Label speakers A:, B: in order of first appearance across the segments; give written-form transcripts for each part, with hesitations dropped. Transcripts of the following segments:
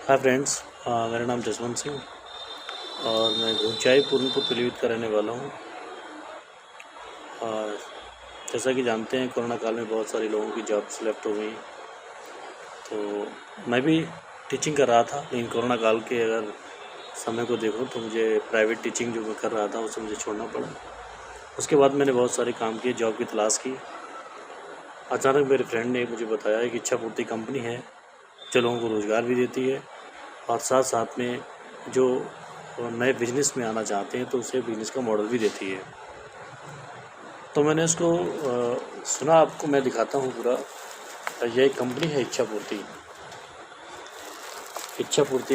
A: Hi friends, मेरा नाम जसवंत सिंह और मैं घुंचाई पूरनपुर पीलीभीत का रहने वाला हूँ। और जैसा कि जानते हैं, कोरोना काल में बहुत सारे लोगों की जॉब सिलेक्ट हो गई। तो मैं भी टीचिंग कर रहा था, लेकिन कोरोना काल के अगर समय को देखो तो मुझे प्राइवेट टीचिंग जो मैं कर रहा था उसे मुझे छोड़ना पड़ा। उसके बाद मैंने बहुत सारे काम किए, जॉब की तलाश की। अचानक मेरे फ्रेंड ने मुझे बताया कि इच्छा पूर्ति कंपनी है जो लोगों को रोज़गार भी देती है और साथ साथ में जो नए बिजनेस में आना चाहते हैं तो उसे बिजनेस का मॉडल भी देती है। तो मैंने उसको सुना, आपको मैं दिखाता हूँ पूरा। यह एक कंपनी है इच्छा पूर्ति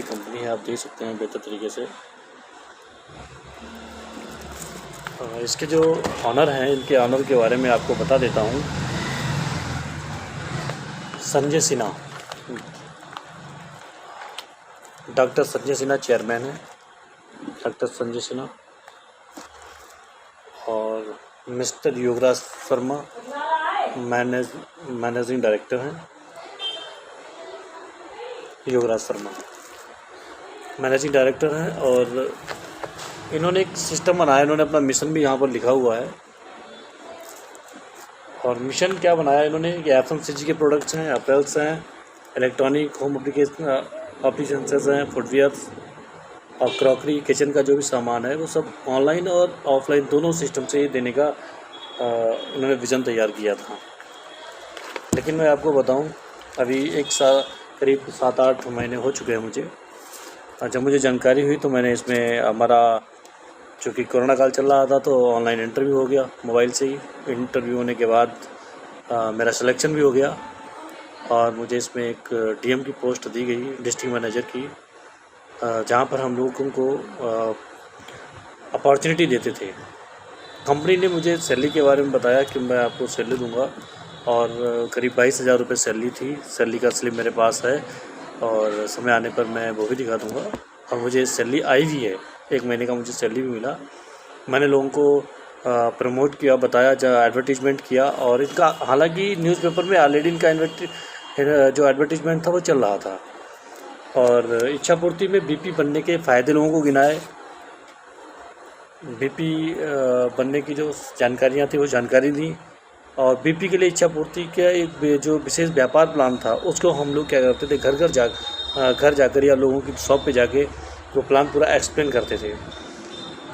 A: कंपनी है, आप देख सकते हैं बेहतर तरीके से। इसके जो ऑनर हैं, इनके ऑनर के बारे में आपको बता देता हूँ। संजय सिन्हा, डॉक्टर संजय सिन्हा चेयरमैन है, डॉक्टर संजय सिन्हा। और mister Yograj Sharma managing director हैं। योगराज शर्मा मैनेजिंग डायरेक्टर हैं और इन्होंने एक सिस्टम बनाया। इन्होंने अपना मिशन भी यहाँ पर लिखा हुआ है। और मिशन क्या बनाया इन्होंने कि FMCG के प्रोडक्ट्स हैं, अपैल्स हैं, इलेक्ट्रॉनिक होम अप्लीकेशंस हैं, फुटवियर्स और क्रॉकरी, किचन का जो भी सामान है वो सब ऑनलाइन और ऑफलाइन दोनों सिस्टम से देने का उन्होंने विज़न तैयार किया था। लेकिन मैं आपको बताऊं, अभी एक साल करीब 7-8 महीने हो चुके हैं मुझे। जब मुझे जानकारी हुई तो मैंने इसमें हमारा, चूँकि कोरोना काल चल रहा था तो ऑनलाइन इंटरव्यू हो गया मोबाइल से ही। इंटरव्यू होने के बाद मेरा सिलेक्शन भी हो गया और मुझे इसमें एक DM की पोस्ट दी गई, डिस्ट्रिक्ट मैनेजर की, जहाँ पर हम लोगों को अपॉर्चुनिटी देते थे। कंपनी ने मुझे सैलरी के बारे में बताया कि मैं आपको सैलरी दूंगा और करीब 22,000 रुपये सैलरी थी। सैलरी का स्लिप मेरे पास है और समय आने पर मैं वो भी दिखा दूंगा। और मुझे सैलरी आई भी है, 1 महीने का मुझे सैलरी भी मिला। मैंने लोगों को प्रमोट किया, बताया, एडवर्टीजमेंट किया। और इनका हालांकि न्यूज़पेपर में ऑलरेडी इनका जो एडवर्टीजमेंट था वो चल रहा था। और इच्छा पूर्ति में BP बनने के फ़ायदे लोगों को गिनाए। BP बनने की जो जानकारियाँ थी वो जानकारी दी। और BP के लिए इच्छा पूर्ति का एक जो विशेष व्यापार प्लान था उसको हम लोग क्या करते थे, घर जाकर या लोगों की शॉप पे जाके वो प्लान पूरा एक्सप्लेन करते थे।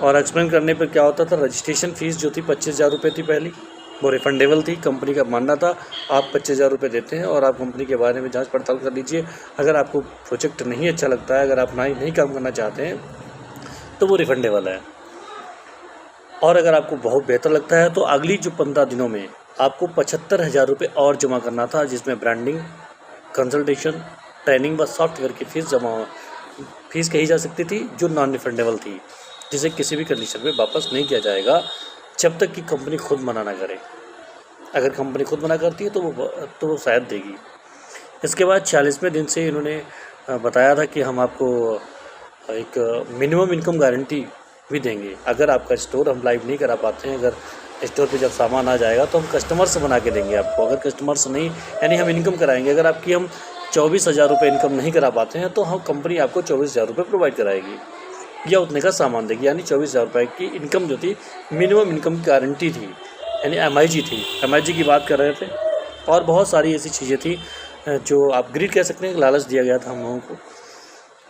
A: और एक्सप्लेन करने पर क्या होता था, रजिस्ट्रेशन फ़ीस जो थी 25,000 रुपये थी पहली, वो रिफंडेबल थी। कंपनी का मानना था आप 25,000 रुपये देते हैं और आप कंपनी के बारे में जांच पड़ताल कर लीजिए। अगर आपको प्रोजेक्ट नहीं अच्छा लगता है, अगर आप नहीं काम करना चाहते हैं तो वो रिफंडेबल है। और अगर आपको बहुत बेहतर लगता है तो अगली जो 15 दिनों में आपको 75,000 रुपये और जमा करना था, जिसमें ब्रांडिंग, कंसल्टेशन, ट्रेनिंग व सॉफ्टवेयर की फीस कही जा सकती थी, जो नॉन रिफंडेबल थी, जिसे किसी भी कंडीशन में वापस नहीं किया जाएगा जब तक कि कंपनी खुद मना ना करे। अगर कंपनी खुद मना करती है तो वो शायद देगी। इसके बाद 40वें दिन से इन्होंने बताया था कि हम आपको एक मिनिमम इनकम गारंटी भी देंगे। अगर आपका स्टोर हम लाइव नहीं करा पाते हैं, अगर स्टोर पे जब सामान आ जाएगा तो हम कस्टमर से बना के देंगे आपको। अगर कस्टमर से नहीं, यानी हम इनकम कराएंगे। अगर आपकी हम 24,000 रुपये इनकम नहीं करा पाते हैं तो हम कंपनी आपको 24,000 रुपये प्रोवाइड कराएगी या उतने का सामान देगी। यानी 24,000 रुपये की इनकम जो थी, मिनिमम इनकम की गारंटी थी, यानी MIG थी। MIG की बात कर रहे थे। और बहुत सारी ऐसी चीज़ें थी जो आप ग्रीड कह सकते हैं, लालच दिया गया था हम लोगों को।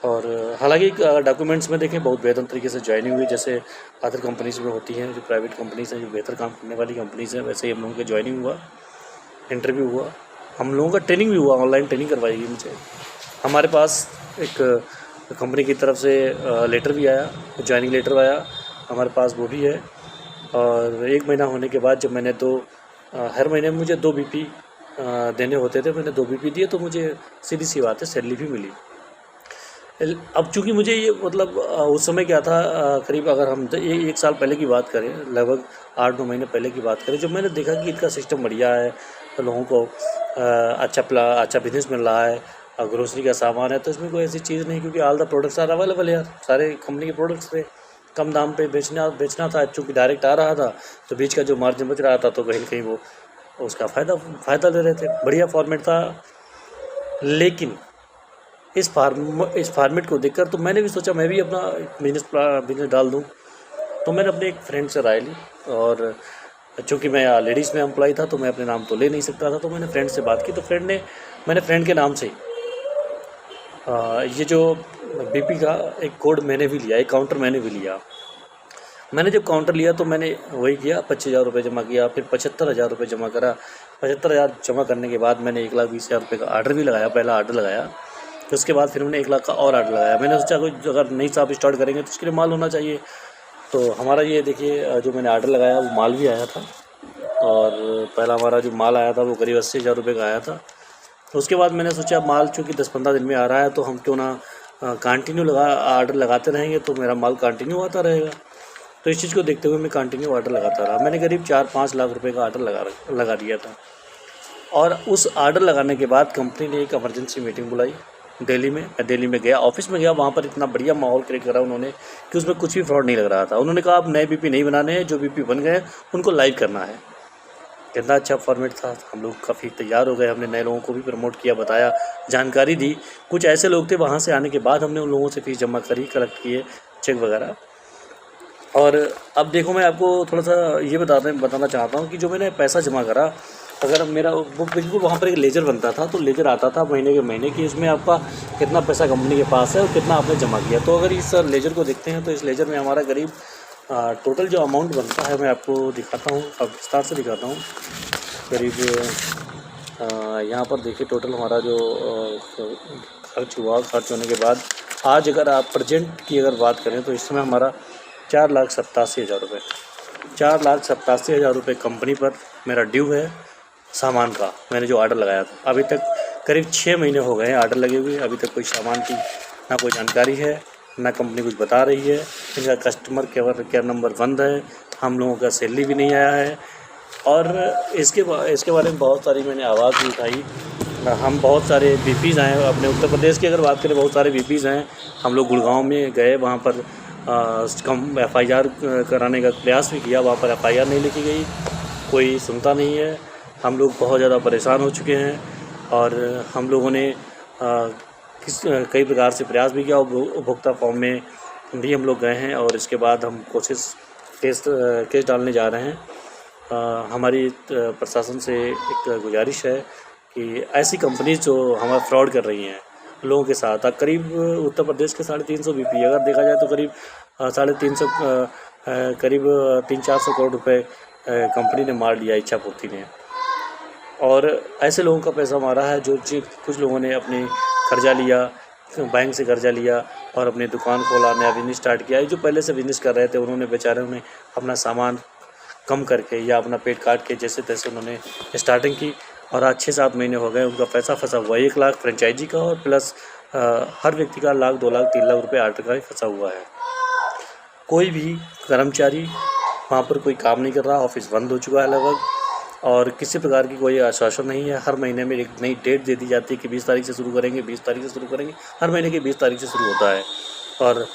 A: और हालांकि डॉक्यूमेंट्स में देखें बहुत बेहतर तरीके से ज्वाइनिंग हुई, जैसे अदर कंपनीज़ में होती हैं, जो प्राइवेट कंपनीज़ हैं, जो बेहतर काम करने वाली कंपनीज़ हैं, वैसे ही हम लोगों का ज्वाइनिंग हुआ, इंटरव्यू हुआ, हम लोगों का ट्रेनिंग भी हुआ, ऑनलाइन ट्रेनिंग करवाई गई मुझे। हमारे पास एक कंपनी की तरफ से लेटर भी आया, ज्वाइनिंग लेटर आया, हमारे पास वो भी है। और 1 महीना होने के बाद जब मैंने हर महीने मुझे 2 BP देने होते थे, मैंने 2 BP दिए तो मुझे सीधी सी बात है सैलरी भी मिली। अब चूँकि मुझे ये मतलब उस समय क्या था, करीब अगर हम 1 साल पहले की बात करें, लगभग 8-9 महीने पहले की बात करें, जब मैंने देखा कि इनका सिस्टम बढ़िया है, तो लोगों को अच्छा बिजनेस मिल रहा है, ग्रोसरी का सामान है, तो इसमें कोई ऐसी चीज़ नहीं, क्योंकि all the products are available यार, सारे कंपनी के प्रोडक्ट्स थे, कम दाम पे बेचना था। चूँकि डायरेक्ट आ रहा था तो बीच का जो मार्जिन बच रहा था तो कहीं ना कहीं वो उसका फ़ायदा ले रहे थे। बढ़िया फॉर्मेट था। लेकिन इस फॉर्मेट को देखकर तो मैंने भी सोचा मैं भी अपना बिजनेस डाल दूँ। तो मैंने अपने एक फ्रेंड से राय ली, और चूँकि मैं लेडीज़ में एम्प्लॉय था तो मैं अपने नाम तो ले नहीं सकता था, तो मैंने फ्रेंड से बात की। तो मैंने फ्रेंड के नाम से ये जो बीपी का एक कोड मैंने भी लिया, एक काउंटर मैंने भी लिया। मैंने जब काउंटर लिया तो मैंने वही किया, 25,000 रुपये जमा किया, फिर 75,000 रुपये जमा करा। 75,000 जमा करने के बाद मैंने 1,20,000 रुपये का आर्डर भी लगाया, पहला आर्डर लगाया। तो उसके बाद फिर मैंने 1 लाख का और आर्डर लगाया। मैंने सोचा कोई अगर नई शॉप स्टार्ट करेंगे तो उसके लिए माल होना चाहिए। तो हमारा ये देखिए जो मैंने आर्डर लगाया वो माल भी आया था, और पहला हमारा जो माल आया था वो करीब 80,000 रुपये का आया था। तो उसके बाद मैंने सोचा माल चूँकि 10-15 दिन में आ रहा है तो हम क्यों ना कंटिन्यू आर्डर लगाते रहेंगे तो मेरा माल कंटिन्यू आता रहेगा। तो इस चीज़ को देखते हुए मैं कंटिन्यू आर्डर लगाता रहा। मैंने करीब 4-5 लाख रुपए का आर्डर लगा दिया था। और उस आर्डर लगाने के बाद कंपनी ने एक इमरजेंसी मीटिंग बुलाई दिल्ली में। मैं दिल्ली में गया, ऑफिस में गया, वहाँ पर इतना बढ़िया माहौल क्रिएट करा उन्होंने कि उसमें कुछ भी फ्रॉड नहीं लग रहा था। उन्होंने कहा आप नए बीपी नहीं बनाने हैं, जो बीपी बन गए उनको लाइव करना है। कितना अच्छा फॉर्मेट था, हम लोग काफ़ी तैयार हो गए। हमने नए लोगों को भी प्रमोट किया, बताया, जानकारी दी। कुछ ऐसे लोग थे, वहाँ से आने के बाद हमने उन लोगों से फीस जमा करी, कलेक्ट किए चेक वगैरह। और अब देखो मैं आपको थोड़ा सा ये बताना चाहता हूँ कि जो मैंने पैसा जमा करा, अगर मेरा वो बिल्कुल वहाँ पर एक लेजर बनता था, तो लेजर आता था महीने के महीने कि इसमें आपका कितना पैसा कंपनी के पास है और कितना आपने जमा किया। तो अगर इस लेजर को देखते हैं तो इस लेजर में हमारा करीब टोटल जो अमाउंट बनता है, मैं आपको दिखाता हूँ, अब विस्तार से दिखाता हूँ। करीब यहाँ पर देखिए टोटल हमारा जो खर्च हुआ, खर्च होने के बाद आज अगर आप प्रेजेंट की अगर बात करें तो इस समय हमारा 4,87,000 रुपये, 4,87,000 रुपये कंपनी पर मेरा ड्यू है सामान का। मैंने जो आर्डर लगाया था, अभी तक करीब 6 महीने हो गए हैं आर्डर लगे हुए, अभी तक कोई सामान की ना कोई जानकारी है, ना कंपनी कुछ बता रही है। इनका कस्टमर केयर नंबर बंद है, हम लोगों का सैलरी भी नहीं आया है। और इसके बारे में बहुत सारी मैंने आवाज़ भी उठाई। हम बहुत सारे बीपीज़ हैं अपने उत्तर प्रदेश की अगर बात करें, बहुत सारे बीपीज़ हैं। हम लोग गुड़गांव में गए, वहाँ पर कम FIR कराने का प्रयास भी किया, वहाँ पर FIR नहीं लिखी गई, कोई सुनता नहीं है। हम लोग बहुत ज़्यादा परेशान हो चुके हैं, और हम लोगों ने कई प्रकार से प्रयास भी किया। उपभोक्ता फॉर्म में भी हम लोग गए हैं, और इसके बाद हम केस डालने जा रहे हैं। हमारी प्रशासन से एक गुजारिश है कि ऐसी कंपनीज जो हमारा फ्रॉड कर रही हैं लोगों के साथ, करीब उत्तर प्रदेश के 350 बीपी अगर देखा जाए तो करीब 350 करीब 300-400 करोड़ रुपए कंपनी ने मार लिया, इच्छापूर्ति ने। और ऐसे लोगों का पैसा मारा है जो कुछ लोगों ने अपने कर्जा लिया, बैंक से कर्जा लिया और अपनी दुकान खोला, नया बिजनेस स्टार्ट किया। जो पहले से बिजनेस कर रहे थे उन्होंने बेचारे अपना सामान कम करके या अपना पेट काट के जैसे तैसे उन्होंने स्टार्टिंग की, और आज 6-7 महीने हो गए उनका पैसा फंसा हुआ है। 1 लाख फ्रेंचाइजी का और प्लस हर व्यक्ति का 1 लाख 2 लाख 3 लाख रुपये आर्डर का ही फंसा हुआ है। कोई भी कर्मचारी वहाँ पर कोई काम नहीं कर रहा, ऑफिस बंद हो चुका है लगभग, और किसी प्रकार की कोई आश्वासन नहीं है। हर महीने में एक नई डेट दे दी जाती है कि 20 तारीख से शुरू करेंगे, 20 तारीख से शुरू करेंगे, हर महीने की 20 तारीख से शुरू होता है। और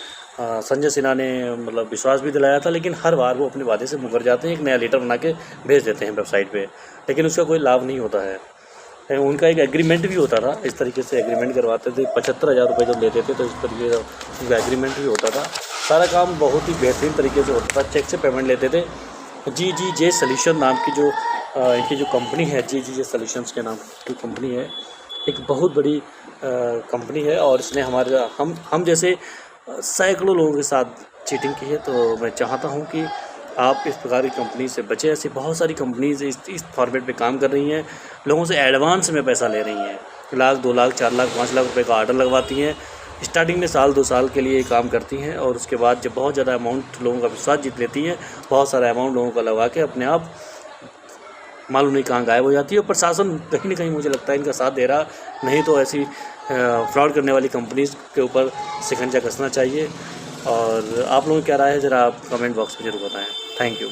A: संजय सिन्हा ने मतलब विश्वास भी दिलाया था, लेकिन हर बार वो अपने वादे से मुकर जाते हैं। एक नया लेटर बना के भेज देते हैं वेबसाइट पे, लेकिन उसका कोई लाभ नहीं होता है। उनका एक एग्रीमेंट भी होता था, इस तरीके से एग्रीमेंट करवाते थे। 75,000 रुपये जब लेते थे तो इस तरीके का उनका एग्रीमेंट भी होता था। सारा काम बहुत ही बेहतरीन तरीके से होता था, चेक से पेमेंट लेते थे। GGJ सॉल्यूशन नाम की जो इनकी जो कंपनी है, GGJ सॉल्यूशंस के नाम की कंपनी है, एक बहुत बड़ी कंपनी है, और इसने हमारे हम जैसे सैकड़ों लोगों के साथ चीटिंग की है। तो मैं चाहता हूं कि आप इस प्रकार की कंपनी से बचें। ऐसी बहुत सारी कंपनीज इस फॉर्मेट पे काम कर रही हैं, लोगों से एडवांस में पैसा ले रही हैं, 1 लाख 2 लाख 4 लाख 5 लाख रुपए का आर्डर लगवाती हैं। स्टार्टिंग में 1-2 साल के लिए काम करती हैं, और उसके बाद जब बहुत ज़्यादा अमाउंट लोगों का विश्वास जीत लेती हैं, बहुत सारा अमाउंट लोगों का लगा के अपने आप मालूम नहीं कहाँ गायब हो जाती है। प्रशासन कहीं ना कहीं मुझे लगता है इनका साथ दे रहा, नहीं तो ऐसी फ्रॉड करने वाली कंपनीज के ऊपर शिकंजा कसना चाहिए। और आप लोगों की क्या राय है, ज़रा आप कमेंट बॉक्स में ज़रूर बताएं। Thank you.